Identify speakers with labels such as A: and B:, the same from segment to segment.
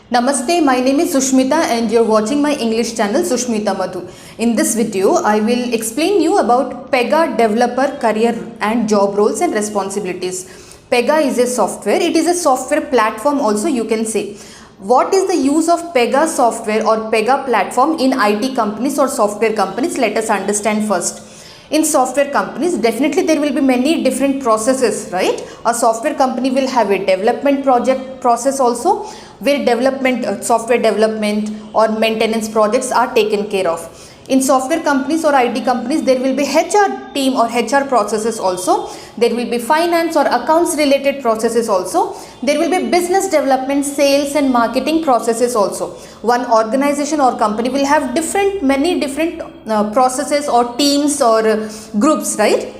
A: Namaste, my name is Sushmita and you're watching my English channel Sushmita Madhu. In this video, I will explain you about Pega developer career and job roles and responsibilities. Pega is a software. It is a software platform also, you can say. What is the use of Pega software or Pega platform in IT companies or software companies? Let us understand first. In software companies, definitely there will be many different processes, right? A software company will have a development project process also, where software development or maintenance projects are taken care of. In software companies or IT companies, there will be HR team or HR processes also. There will be finance or accounts related processes also. There will be business development, sales and marketing processes also. One organization or company will have many different processes or teams or groups, right?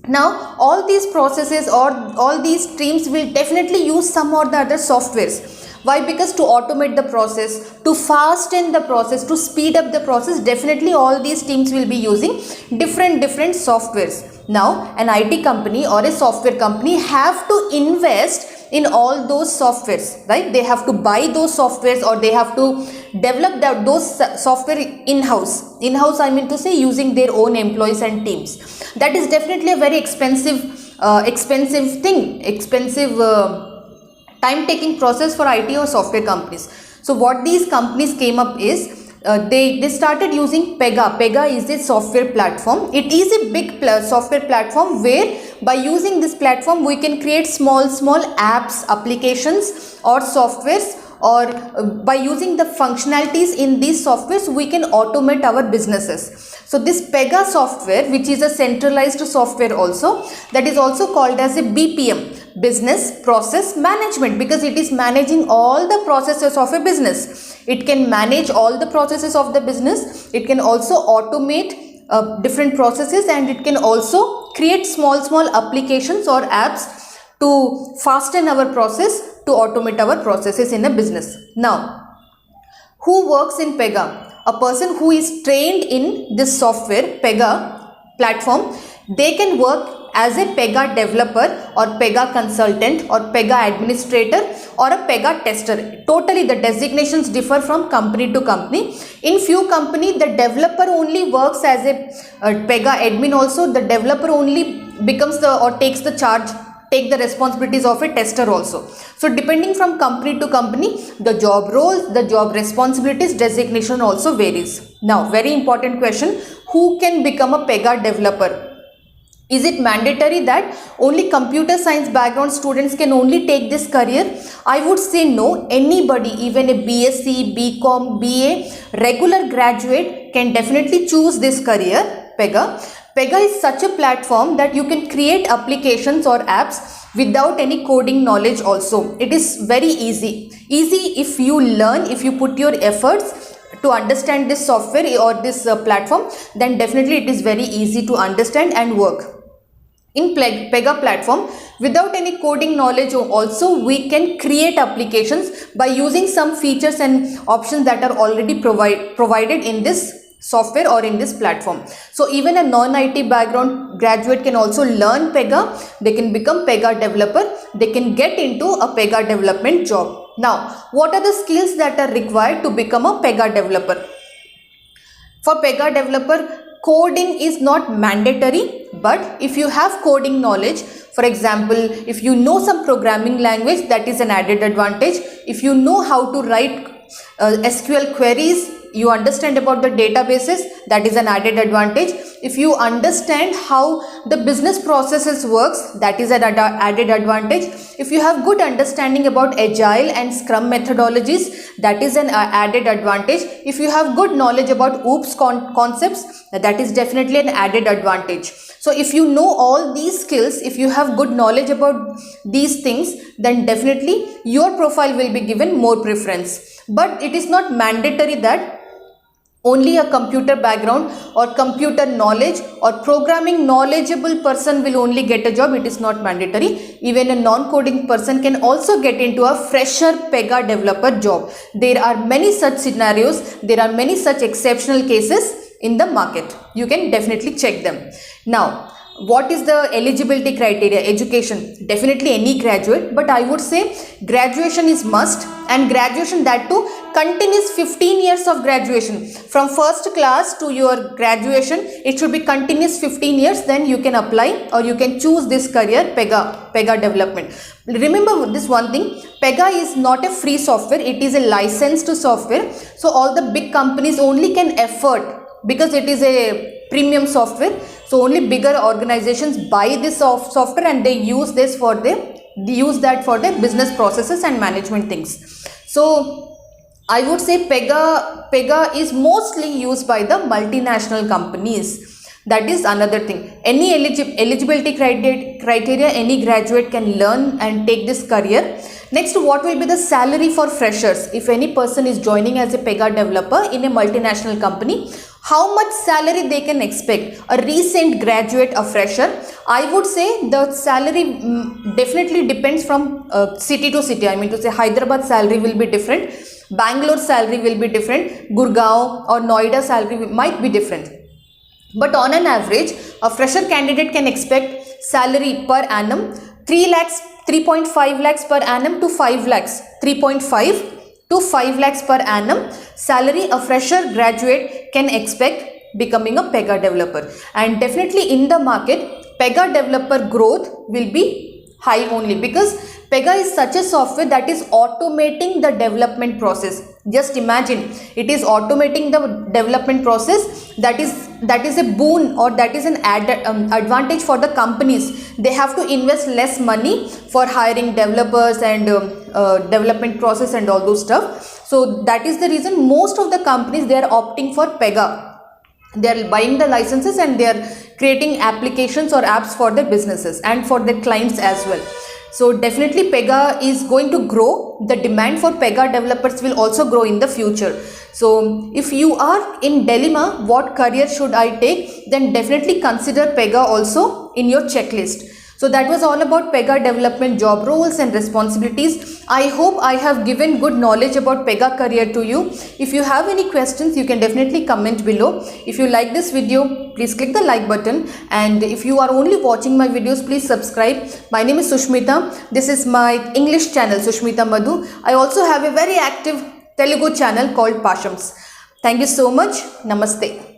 A: Now, all these processes or all these streams will definitely use some or the other softwares. Why? Because to automate the process, to fasten the process, to speed up the process, definitely all these teams will be using different softwares. Now, an IT company or a software company have to invest in all those softwares, right? They have to buy those softwares or they have to develop those software in-house. In-house, I mean to say, using their own employees and teams. That is definitely a very expensive time-taking process for IT or software companies. So what these companies came up is they started using Pega. Pega is a software platform. It is a big software platform where by using this platform we can create small apps, applications or softwares, or by using the functionalities in these softwares we can automate our businesses. So this Pega software, which is a centralized software also, that is also called as a BPM, business process management, because it is managing all the processes of a business. It can manage all the processes of the business. It can also automate different processes, and it can also create small applications or apps to fasten our process, to automate our processes in a business. Now, who works in Pega? A person who is trained in this software, Pega platform, they can work as a Pega developer or Pega consultant or Pega administrator or a Pega tester. Totally the designations differ from company to company. In few companies, the developer only works as a Pega admin also. The developer only becomes takes the responsibilities of a tester also. So depending from company to company, the job roles, the job responsibilities, designation also varies. Now, very important question, who can become a Pega developer? Is it mandatory that only computer science background students can only take this career? I would say no. Anybody, even a BSc, BCom, BA, regular graduate can definitely choose this career, Pega. Pega is such a platform that you can create applications or apps without any coding knowledge also. It is very easy. Easy if you learn, if you put your efforts to understand this software or this platform, then definitely it is very easy to understand and work. In Pega platform, without any coding knowledge also, we can create applications by using some features and options that are already provided in this software or in this platform. So even a non-IT background graduate can also learn Pega. They can become Pega developer. They can get into a Pega development job. Now, what are the skills that are required to become a Pega developer? For Pega developer, coding is not mandatory, but if you have coding knowledge, for example, if you know some programming language, that is an added advantage. If you know how to write SQL queries, you understand about the databases, that is an added advantage. If you understand how the business processes works, that is an added advantage. If you have good understanding about agile and scrum methodologies, that is an added advantage. If you have good knowledge about OOPS concepts, that is definitely an added advantage. So if you know all these skills, if you have good knowledge about these things, then definitely your profile will be given more preference. But it is not mandatory that only a computer background or computer knowledge or programming knowledgeable person will only get a job. It is not mandatory. Even a non-coding person can also get into a fresher Pega developer job. There are many such scenarios. There are many such exceptional cases in the market. You can definitely check them. Now, what is the eligibility criteria? Education, definitely any graduate, but I would say graduation is must, and graduation, that too continuous 15 years of graduation. From first class to your graduation, it should be continuous 15 years, then you can apply or you can choose this career, Pega development. Remember this one thing, Pega is not a free software, it is a licensed software. So all the big companies only can afford, because it is a premium software, so only bigger organizations buy this software and they use this for their business processes and management things. So I would say Pega is mostly used by the multinational companies. That is another thing. Any eligibility criteria, any graduate can learn and take this career. Next, what will be the salary for freshers? If any person is joining as a Pega developer in a multinational company, how much salary they can expect? A recent graduate, a fresher, I would say the salary definitely depends from city to city. I mean to say Hyderabad salary will be different, Bangalore salary will be different, Gurgaon or Noida salary might be different. But on an average, a fresher candidate can expect salary per annum 3.5 lakhs per annum to 5 lakhs, 3.5 to 5 lakhs per annum salary a fresher graduate can expect becoming a Pega developer. And definitely in the market, Pega developer growth will be high only because Pega is such a software that is automating the development process. Just imagine, it is automating the development process. That is a boon, or that is an advantage for the companies. They have to invest less money for hiring developers and development process and all those stuff. So that is the reason most of the companies, they are opting for Pega. They are buying the licenses and they are creating applications or apps for their businesses and for their clients as well. So definitely Pega is going to grow. The demand for Pega developers will also grow in the future. So if you are in dilemma, what career should I take, then definitely consider Pega also in your checklist. So that was all about Pega development job roles and responsibilities. I hope I have given good knowledge about Pega career to you. If you have any questions, you can definitely comment below. If you like this video, please click the like button. And if you are only watching my videos, please subscribe. My name is Sushmita. This is my English channel, Sushmita Madhu. I also have a very active Telugu channel called Pashams. Thank you so much. Namaste.